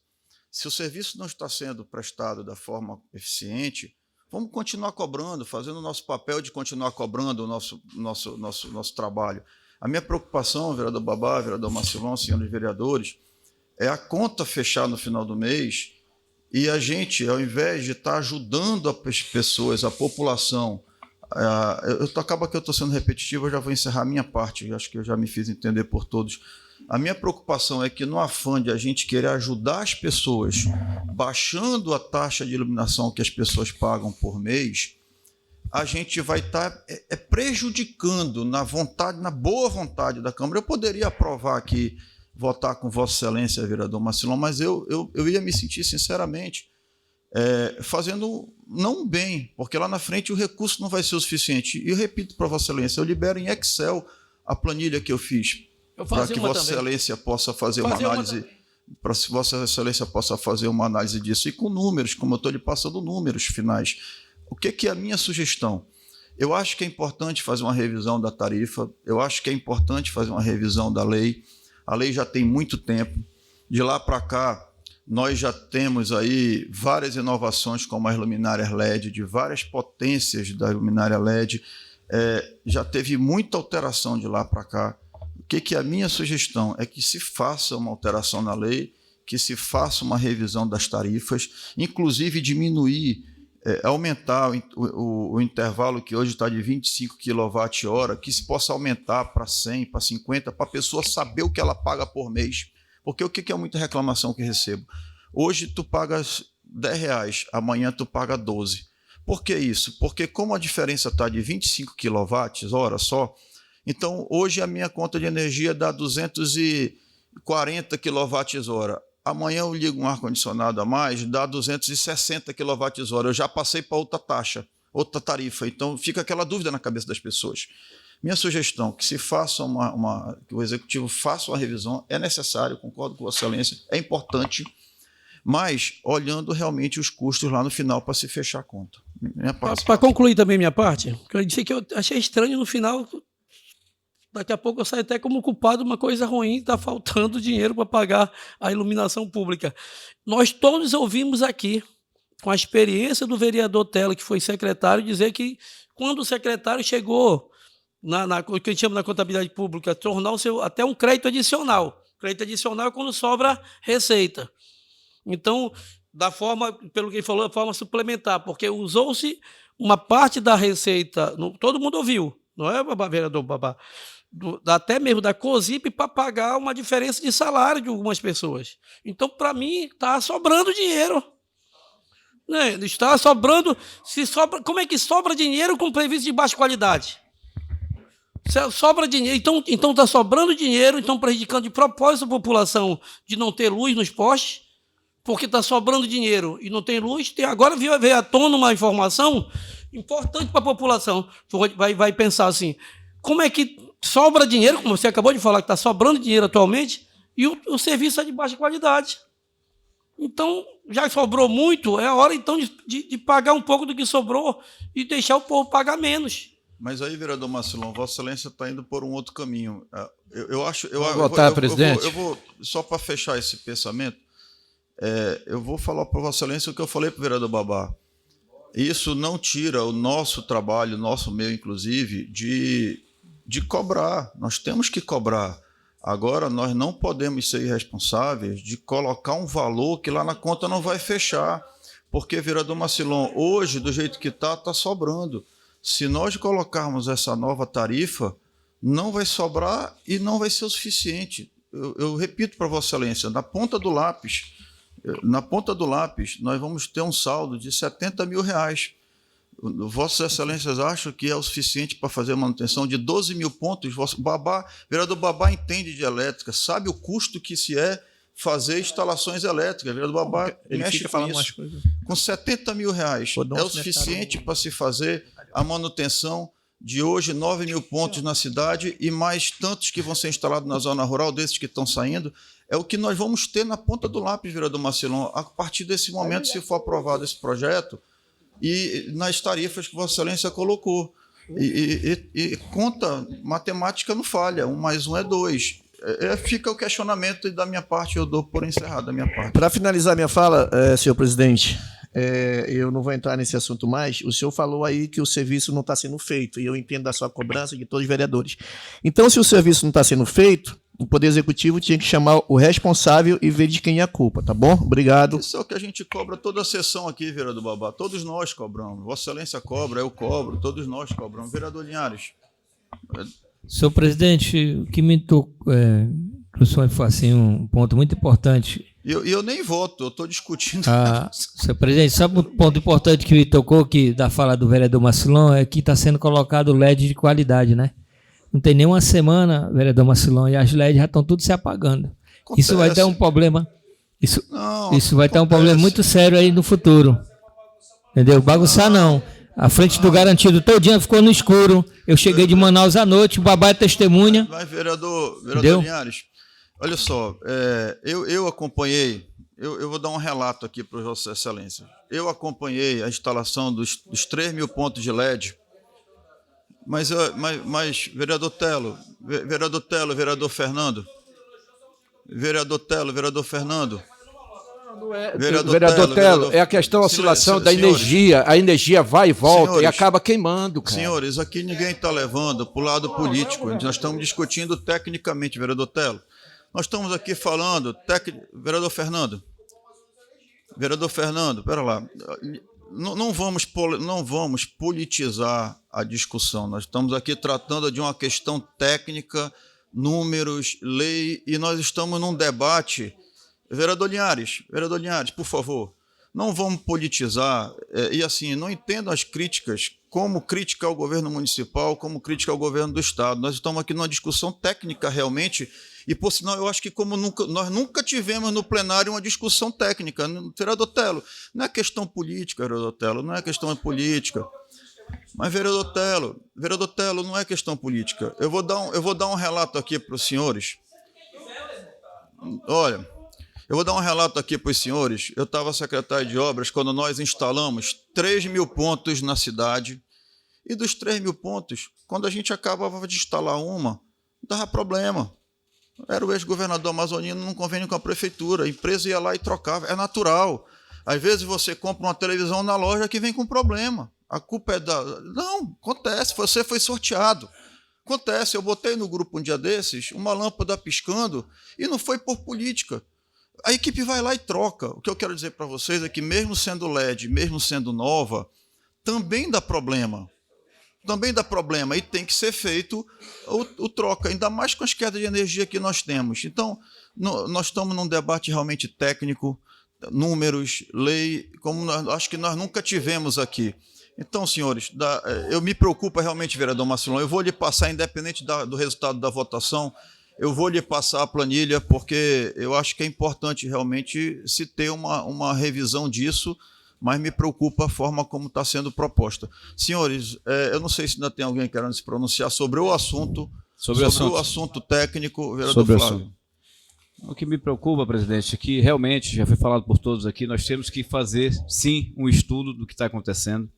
Se o serviço não está sendo prestado da forma eficiente, vamos continuar cobrando, fazendo o nosso papel de continuar cobrando o nosso trabalho. A minha preocupação, vereador Babá, vereador Marcilon, senhores vereadores, é a conta fechar no final do mês e a gente, ao invés de estar ajudando as pessoas, a população, acaba que eu estou sendo repetitivo, eu já vou encerrar a minha parte, acho que eu já me fiz entender por todos. A minha preocupação é que, no afã de a gente querer ajudar as pessoas, baixando a taxa de iluminação que as pessoas pagam por mês, a gente vai estar prejudicando na boa vontade da Câmara. Eu poderia aprovar aqui, votar com Vossa Excelência, vereador Marcilon, mas eu ia me sentir, sinceramente, fazendo não bem, porque lá na frente o recurso não vai ser o suficiente. E eu repito para Vossa Excelência, eu libero em Excel a planilha que eu fiz, para que Vossa Excelência possa fazer uma análise, para que Vossa Excelência possa fazer uma análise disso, e com números, como eu estou lhe passando números finais. O que é a minha sugestão? Eu acho que é importante fazer uma revisão da tarifa, eu acho que é importante fazer uma revisão da lei. A lei já tem muito tempo. De lá para cá, nós já temos aí várias inovações, como as luminárias LED, de várias potências da luminária LED. Já teve muita alteração de lá para cá. O que é a minha sugestão? É que se faça uma alteração na lei, que se faça uma revisão das tarifas, inclusive diminuir, aumentar o intervalo que hoje está de 25 kWh, que se possa aumentar para 100, para 50, para a pessoa saber o que ela paga por mês. Porque o que é muita reclamação que recebo? Hoje tu pagas R$10, amanhã tu paga 12. Por que isso? Porque como a diferença está de 25 kWh só, então hoje a minha conta de energia dá 240 kWh. Amanhã eu ligo um ar-condicionado a mais, dá 260 kWh. Eu já passei para outra taxa, outra tarifa. Então fica aquela dúvida na cabeça das pessoas. Minha sugestão, que se faça que o Executivo faça uma revisão, é necessário, concordo com Vossa Excelência, é importante, mas olhando realmente os custos lá no final para se fechar a conta. Para concluir também minha parte, eu disse que eu achei estranho no final. Daqui a pouco eu saio até como culpado de uma coisa ruim, está faltando dinheiro para pagar a iluminação pública. Nós todos ouvimos aqui, com a experiência do vereador Tela, que foi secretário, dizer que quando o secretário chegou, o que a gente chama na contabilidade pública, tornar até um crédito adicional. Crédito adicional é quando sobra receita. Então, pelo que ele falou, da forma suplementar, porque usou-se uma parte da receita, todo mundo ouviu, não é, vereador Babá? Até mesmo da COSIP para pagar uma diferença de salário de algumas pessoas. Então, para mim, está sobrando dinheiro. Né? Está sobrando. Como é que sobra dinheiro com preço de baixa qualidade? Sobra dinheiro. Então está sobrando dinheiro, então prejudicando de propósito a população de não ter luz nos postes, porque está sobrando dinheiro e não tem luz. Agora veio à tona uma informação importante para a população. Vai pensar assim, como é que sobra dinheiro, como você acabou de falar, que está sobrando dinheiro atualmente, e o serviço é de baixa qualidade. Então, já sobrou muito, é a hora então de pagar um pouco do que sobrou e deixar o povo pagar menos. Mas aí, vereador Marcelão, Vossa Excelência está indo por um outro caminho. Presidente. Eu vou só para fechar esse pensamento, eu vou falar para Vossa Excelência o que eu falei para o vereador Babá. Isso não tira o nosso trabalho, nosso meio, inclusive, de cobrar. Nós temos que cobrar. Agora, nós não podemos ser irresponsáveis de colocar um valor que lá na conta não vai fechar. Porque, vereador Marcelão, hoje, do jeito que está sobrando. Se nós colocarmos essa nova tarifa, não vai sobrar e não vai ser o suficiente. Eu repito para Vossa Excelência, na ponta do lápis, nós vamos ter um saldo de R$70 mil. Vossas Excelências acham que é o suficiente para fazer a manutenção de 12 mil pontos? Vereador Babá entende de elétrica, sabe o custo que se é fazer instalações elétricas. Vereador Babá mexe com isso. Com R$70 mil é o suficiente para se fazer a manutenção de hoje 9 mil pontos na cidade e mais tantos que vão ser instalados na zona rural, desses que estão saindo. É o que nós vamos ter na ponta do lápis, vereador Marcelão, a partir desse momento, se for aprovado esse projeto, e nas tarifas que Vossa Excelência colocou. E conta, matemática não falha, 1 mais 1 é 2. Fica o questionamento e da minha parte eu dou por encerrado a minha parte. Para finalizar minha fala, senhor presidente, eu não vou entrar nesse assunto mais. O senhor falou aí que o serviço não está sendo feito, e eu entendo da sua cobrança de todos os vereadores. Então, se o serviço não está sendo feito, o Poder Executivo tinha que chamar o responsável e ver de quem é a culpa, tá bom? Obrigado. Isso é o que a gente cobra toda a sessão aqui, vereador Babá. Todos nós cobramos. Vossa Excelência cobra, eu cobro, todos nós cobramos. Vereador Linhares. Senhor presidente, o que me tocou, o senhor foi assim, um ponto muito importante. E eu nem voto, eu estou discutindo. Senhor presidente, sabe um ponto importante que me tocou da fala do vereador Marcelão é que está sendo colocado LED de qualidade, né? Não tem nem uma semana, vereador Marcelão, e as LEDs já estão tudo se apagando. Acontece. Isso vai dar um problema. Isso vai dar um problema muito sério aí no futuro. Entendeu? Bagunçar não. A frente do garantido todinha ficou no escuro. Eu cheguei de Manaus à noite, o Babá é testemunha. Mas, vereador Linhares, olha só, eu acompanhei, eu vou dar um relato aqui para Vossa Excelência. Eu acompanhei a instalação dos 3 mil pontos de LED. Mas vereador Telo, vereador Fernando. Vereador Fernando, vereador Telo, é a questão da oscilação da energia. A energia vai e volta e acaba queimando, cara. Senhores, aqui ninguém está levando para o lado político. Nós estamos discutindo tecnicamente, vereador Telo. Nós estamos aqui falando... Vereador Fernando, espera lá. Não vamos politizar a discussão. Nós estamos aqui tratando de uma questão técnica, números, lei, e nós estamos num debate. Vereador Linhares, por favor, não vamos politizar. E assim, não entendo as críticas como crítica ao governo municipal, como crítica ao governo do Estado. Nós estamos aqui numa discussão técnica realmente. E, por sinal, eu acho que nós nunca tivemos no plenário uma discussão técnica. Vereador Telo, não é questão política, vereador Telo, não é questão política. Mas, vereador Telo, não é questão política. Eu vou dar um relato aqui para os senhores. Olha, eu vou dar um relato aqui para os senhores. Eu estava secretário de obras quando nós instalamos 3 mil pontos na cidade. E dos 3 mil pontos, quando a gente acabava de instalar uma, dava problema. Era o ex-governador amazonino num convênio com a prefeitura. A empresa ia lá e trocava. É natural. Às vezes você compra uma televisão na loja que vem com problema. A culpa é da... Não, acontece. Você foi sorteado. Acontece. Eu botei no grupo um dia desses uma lâmpada piscando e não foi por política. A equipe vai lá e troca. O que eu quero dizer para vocês é que mesmo sendo LED, mesmo sendo nova, também dá problema. E tem que ser feito o troca, ainda mais com as quedas de energia que nós temos. Então, nós estamos num debate realmente técnico. números, lei, como acho que nós nunca tivemos aqui. Então, senhores, eu me preocupa realmente, vereador Marcelão, eu vou lhe passar, independente do resultado da votação, eu vou lhe passar a planilha, porque eu acho que é importante realmente se ter uma revisão disso, mas me preocupa a forma como está sendo proposta. Senhores, eu não sei se ainda tem alguém querendo se pronunciar sobre o assunto, sobre o assunto técnico, vereador Flávio. O que me preocupa, presidente, é que realmente, já foi falado por todos aqui, nós temos que fazer, sim, um estudo do que está acontecendo.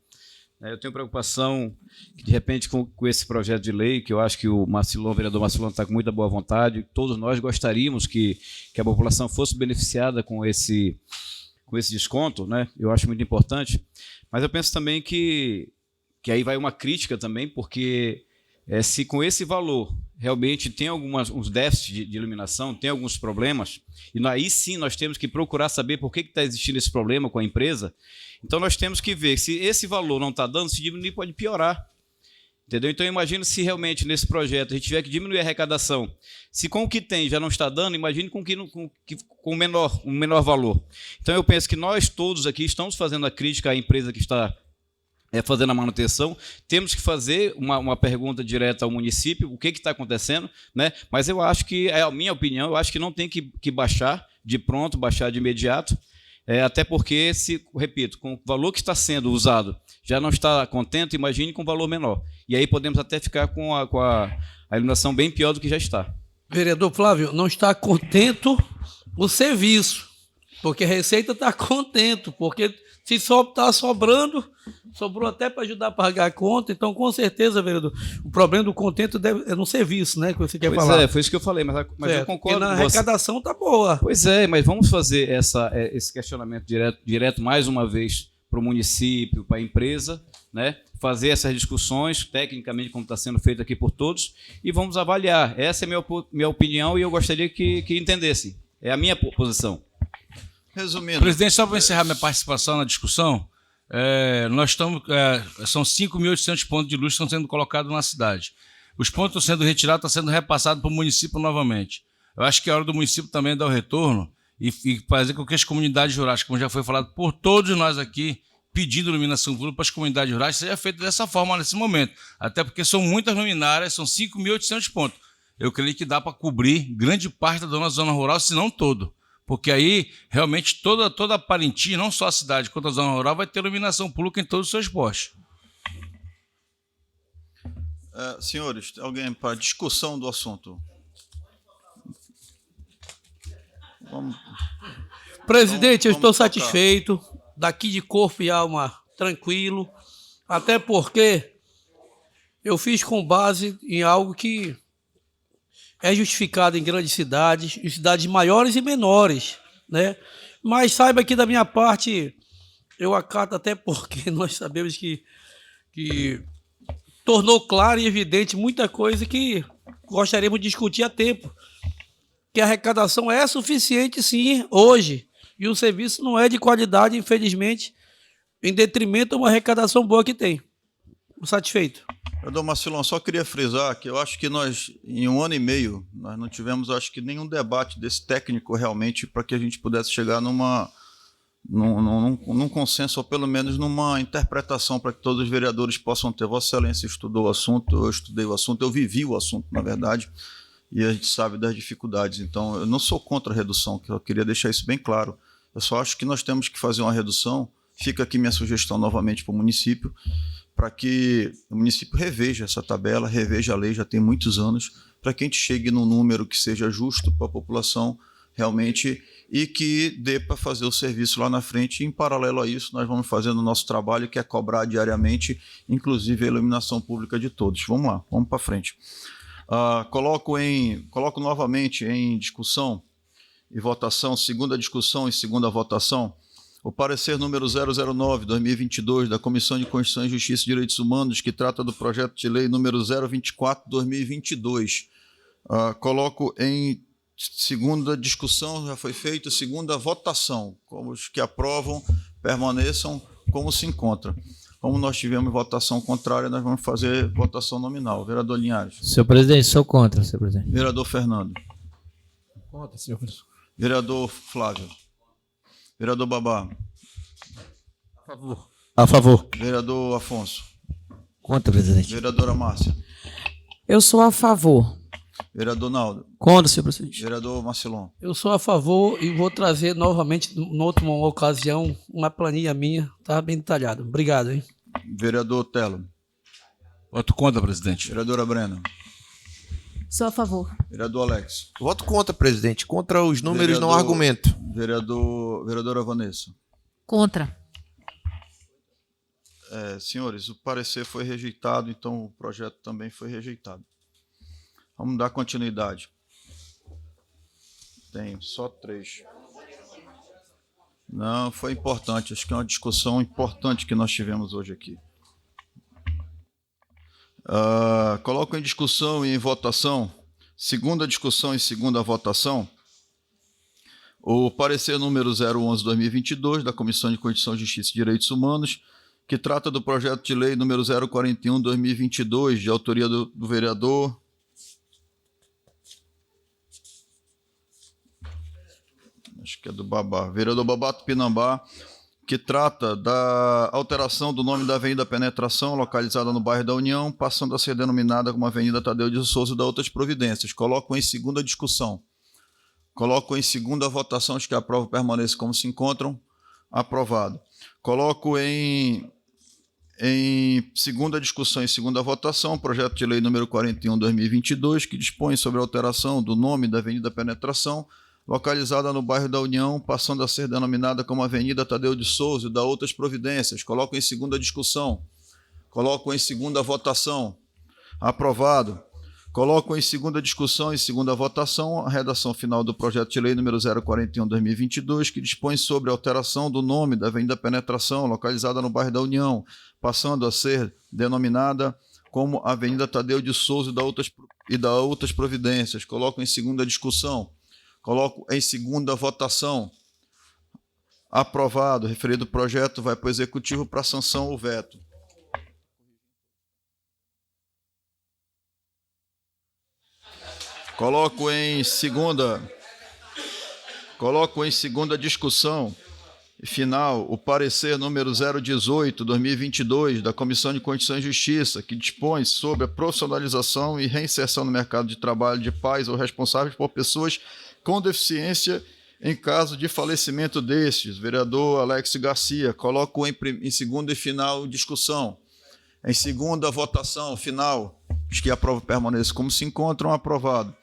Eu tenho preocupação que, de repente, com esse projeto de lei, que eu acho que o vereador Marcelão está com muita boa vontade, todos nós gostaríamos que a população fosse beneficiada com esse desconto, né? Eu acho muito importante, mas eu penso também que aí vai uma crítica também, porque se com esse valor realmente tem uns déficits de iluminação, tem alguns problemas, e aí sim nós temos que procurar saber por que está existindo esse problema com a empresa. Então nós temos que ver se esse valor não está dando, se diminuir pode piorar. Entendeu? Então imagina se realmente nesse projeto a gente tiver que diminuir a arrecadação. Se com o que tem já não está dando, imagine com um menor valor. Então eu penso que nós todos aqui estamos fazendo a crítica à empresa que está fazendo a manutenção, temos que fazer uma pergunta direta ao município, o que está acontecendo, né? Mas eu acho que, é a minha opinião, eu acho que não tem que baixar de pronto, baixar de imediato, até porque, repito, com o valor que está sendo usado, já não está contente, imagine com um valor menor. E aí podemos até ficar com a iluminação bem pior do que já está. Vereador Flávio, não está contento o serviço, porque a Receita está contente, porque se está sobrou até para ajudar a pagar a conta, então com certeza, vereador, o problema do contento é no serviço, né, que você quer falar. Foi isso que eu falei, mas eu concordo. Porque na arrecadação está boa. Pois é, mas vamos fazer esse questionamento direto mais uma vez para o município, para a empresa, né? Fazer essas discussões, tecnicamente, como está sendo feito aqui por todos, e vamos avaliar. Essa é a minha opinião e eu gostaria que entendessem. É a minha posição. Resumindo. Presidente, só para encerrar minha participação na discussão, nós estamos. São 5.800 pontos de luz que estão sendo colocados na cidade. Os pontos estão sendo retirados, estão sendo repassados para o município novamente. Eu acho que é hora do município também dar o retorno e fazer com que as comunidades rurais, como já foi falado por todos nós aqui, pedindo iluminação pública para as comunidades rurais, seja feito dessa forma nesse momento. Até porque são muitas luminárias, são 5.800 pontos. Eu creio que dá para cobrir grande parte da nossa zona rural, se não todo. Porque aí, realmente, toda a Parintins, não só a cidade, quanto a zona rural, vai ter iluminação pública em todos os seus postos. Senhores, alguém para discussão do assunto? Presidente, eu estou satisfeito, daqui de corpo e alma, tranquilo, até porque eu fiz com base em algo que é justificado em grandes cidades, em cidades maiores e menores, né? Mas saiba que da minha parte, eu acato até porque nós sabemos que tornou claro e evidente muita coisa que gostaríamos de discutir a tempo. Que a arrecadação é suficiente, sim, hoje. E o serviço não é de qualidade, infelizmente, em detrimento a uma arrecadação boa que tem. Satisfeito. Vereador Marcelão, só queria frisar que eu acho que nós, em 1 ano e meio, nós não tivemos, acho que, nenhum debate desse técnico realmente para que a gente pudesse chegar num consenso, ou pelo menos numa interpretação para que todos os vereadores possam ter. Vossa Excelência estudou o assunto, eu estudei o assunto, eu vivi o assunto, na verdade, e a gente sabe das dificuldades. Então, eu não sou contra a redução, que eu queria deixar isso bem claro. Eu só acho que nós temos que fazer uma redução. Fica aqui minha sugestão novamente para o município, para que o município reveja essa tabela, reveja a lei, já tem muitos anos, para que a gente chegue num número que seja justo para a população realmente e que dê para fazer o serviço lá na frente. E, em paralelo a isso, nós vamos fazendo o nosso trabalho, que é cobrar diariamente, inclusive a iluminação pública de todos. Vamos lá, vamos para frente. Coloco novamente em discussão e votação, segunda discussão e segunda votação, o parecer número 009/2022 da Comissão de Constituição e Justiça e Direitos Humanos, que trata do projeto de lei número 024/2022. Coloco em segunda discussão, já foi feita, segunda votação. Como os que aprovam permaneçam como se encontra. Como nós tivemos votação contrária, nós vamos fazer votação nominal. Vereador Linhares. Senhor presidente, sou contra, senhor presidente. Vereador Fernando. Contra, senhor presidente. Vereador Flávio. Vereador Babá. A favor. A favor. Vereador Afonso. Contra, presidente. Vereadora Márcia. Eu sou a favor. Vereador Naldo. Contra, senhor presidente. Vereador Marcelon. Eu sou a favor e vou trazer novamente, em outra ocasião, uma planilha minha, tá bem detalhada. Obrigado, hein? Vereador Telo. Voto contra, presidente. Vereadora Brena. Sou a favor. Vereador Alex. Voto contra, presidente. Contra os números, Vereador- não argumento. Vereadora Vanessa. Contra. Senhores, o parecer foi rejeitado, então o projeto também foi rejeitado. Vamos dar continuidade. Tem só 3. Não, foi importante. Acho que é uma discussão importante que nós tivemos hoje aqui. Coloco em discussão e em votação, segunda discussão e segunda votação, o parecer número 011/2022 da Comissão de Constituição, Justiça e Direitos Humanos, que trata do projeto de lei número 041/2022, de autoria do vereador acho que é do Babá, vereador Babá Tupinambá, que trata da alteração do nome da Avenida Penetração, localizada no bairro da União, passando a ser denominada como Avenida Tadeu de Souza e da outras providências. Coloco em segunda discussão. Coloco em segunda votação, os que aprovam permaneçam como se encontram. Aprovado. Coloco em segunda discussão e segunda votação, o projeto de lei número 41/2022, que dispõe sobre a alteração do nome da Avenida Penetração, localizada no bairro da União, passando a ser denominada como Avenida Tadeu de Souza e da outras providências. Coloco em segunda discussão. Coloco em segunda votação. Aprovado. Coloco em segunda discussão e segunda votação a redação final do projeto de lei número 041/2022, que dispõe sobre a alteração do nome da Avenida Penetração, localizada no bairro da União, passando a ser denominada como Avenida Tadeu de Souza e da outras providências. Coloco em segunda discussão. Coloco em segunda votação. Aprovado. Referido projeto vai para o Executivo para sanção ou veto. Coloco em segunda discussão e final o parecer número 018/2022 da Comissão de Constituição e Justiça, que dispõe sobre a profissionalização e reinserção no mercado de trabalho de pais ou responsáveis por pessoas com deficiência em caso de falecimento destes. Vereador Alex Garcia. Coloco em segunda e final discussão. Em segunda votação final, os que aprovam permaneçam como se encontram. Aprovado.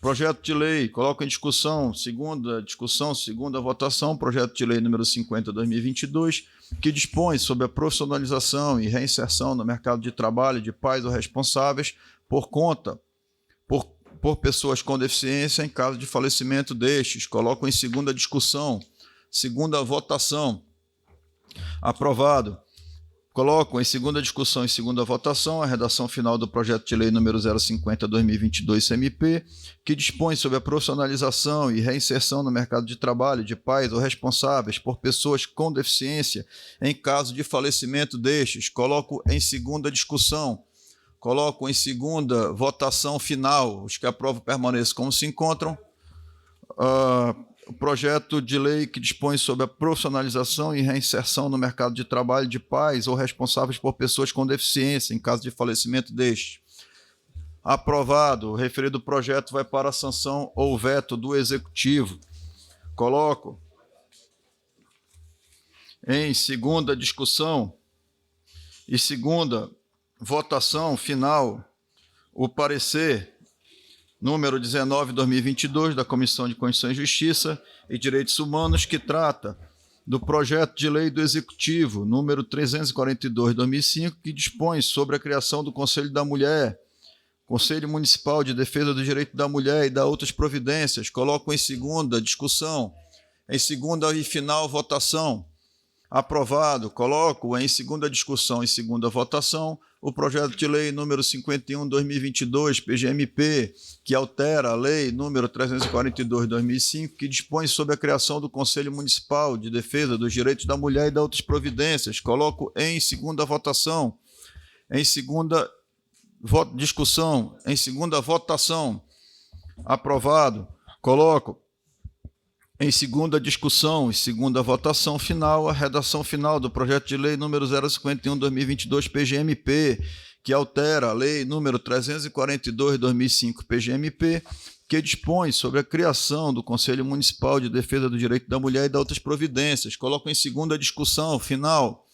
Projeto de lei, coloco em discussão, segunda votação, projeto de lei número 50/2022, que dispõe sobre a profissionalização e reinserção no mercado de trabalho de pais ou responsáveis por pessoas com deficiência em caso de falecimento destes. Coloco em segunda discussão, segunda votação. Aprovado. Coloco em segunda discussão e segunda votação a redação final do projeto de lei número 050/2022 CMP, que dispõe sobre a profissionalização e reinserção no mercado de trabalho de pais ou responsáveis por pessoas com deficiência em caso de falecimento destes. Coloco em segunda discussão. Coloco em segunda votação final. Os que aprovam permaneçam como se encontram. O projeto de lei que dispõe sobre a profissionalização e reinserção no mercado de trabalho de pais ou responsáveis por pessoas com deficiência em caso de falecimento deste. Aprovado. O referido projeto vai para a sanção ou veto do Executivo. Coloco em segunda discussão e segunda votação final o parecer número 19/2022 da Comissão de Constituição e Justiça e Direitos Humanos, que trata do projeto de lei do Executivo número 342/2005, que dispõe sobre a criação do Conselho da Mulher, Conselho Municipal de Defesa do Direito da Mulher e da outras providências. Coloco em segunda discussão, em segunda e final votação. Aprovado. Coloco em segunda discussão e segunda votação o projeto de lei número 51/2022, PGMP, que altera a lei número 342/2005, que dispõe sobre a criação do Conselho Municipal de Defesa dos Direitos da Mulher e de outras providências. Coloco em segunda votação, em segunda discussão, em segunda votação. Aprovado. Coloco Em segunda discussão e segunda votação final, a redação final do projeto de lei número 051/2022 PGMP, que altera a lei número 342/2005 PGMP, que dispõe sobre a criação do Conselho Municipal de Defesa do Direito da Mulher e de outras providências. Coloco em segunda discussão final.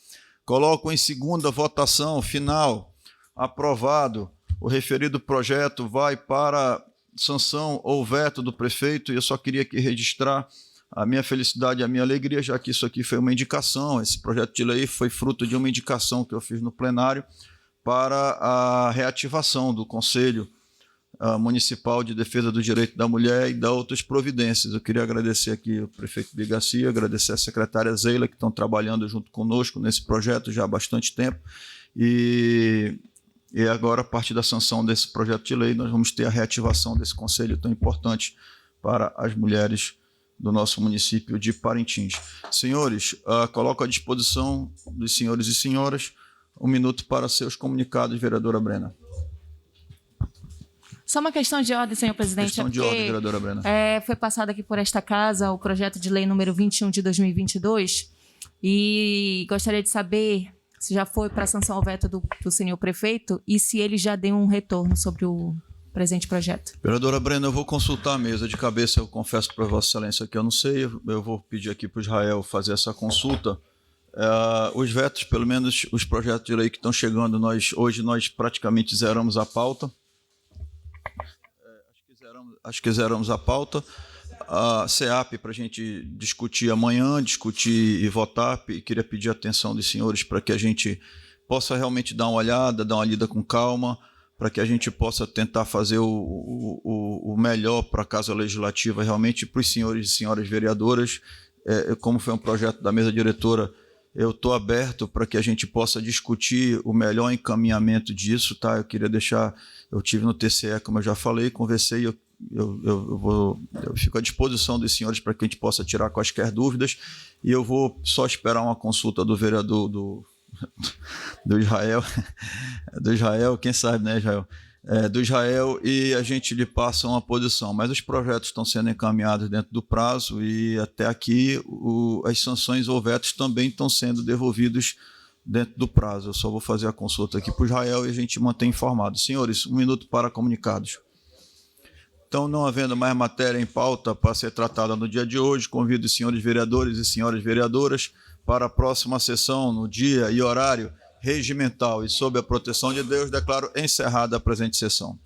Coloco em segunda votação final. Aprovado. O referido projeto vai para sanção ou veto do prefeito, e eu só queria aqui registrar a minha felicidade e a minha alegria, já que isso aqui foi uma indicação. Esse projeto de lei foi fruto de uma indicação que eu fiz no plenário para a reativação do Conselho Municipal de Defesa do Direito da Mulher e de outras providências. Eu queria agradecer aqui o prefeito Bigacia, agradecer a secretária Zeila, que estão trabalhando junto conosco nesse projeto já há bastante tempo, e agora, a partir da sanção desse projeto de lei, nós vamos ter a reativação desse conselho tão importante para as mulheres do nosso município de Parintins. Senhores, coloco à disposição dos senhores e senhoras 1 minuto para seus comunicados, vereadora Brena. Só uma questão de ordem, senhor presidente. Questão de ordem, vereadora Brena. Foi passado aqui por esta casa o projeto de lei número 21 de 2022 e gostaria de saber se já foi para a sanção ao veto do senhor prefeito e se ele já deu um retorno sobre o presente projeto. Vereadora Brena, eu vou consultar a mesa de cabeça, eu confesso para Vossa Excelência que eu não sei, eu vou pedir aqui para o Israel fazer essa consulta. Os vetos, pelo menos os projetos de lei que estão chegando, hoje nós praticamente zeramos a pauta. Acho que zeramos a pauta. A CEAP para a gente discutir amanhã, discutir e votar. Queria pedir a atenção dos senhores para que a gente possa realmente dar uma olhada, dar uma lida com calma, para que a gente possa tentar fazer o melhor para a Casa Legislativa, realmente para os senhores e senhoras vereadoras. Como foi um projeto da mesa diretora, eu estou aberto para que a gente possa discutir o melhor encaminhamento disso, tá? Eu queria deixar, eu tive no TCE, como eu já falei, conversei, eu fico à disposição dos senhores para que a gente possa tirar quaisquer dúvidas, e eu vou só esperar uma consulta do vereador do Israel, quem sabe, né, Israel? Do Israel, e a gente lhe passa uma posição. Mas os projetos estão sendo encaminhados dentro do prazo, e até aqui as sanções ou vetos também estão sendo devolvidos dentro do prazo. Eu só vou fazer a consulta aqui para o Israel e a gente mantém informado. Senhores, 1 minuto para comunicados. Então, não havendo mais matéria em pauta para ser tratada no dia de hoje, convido os senhores vereadores e senhoras vereadoras para a próxima sessão, no dia e horário regimental, e sob a proteção de Deus, declaro encerrada a presente sessão.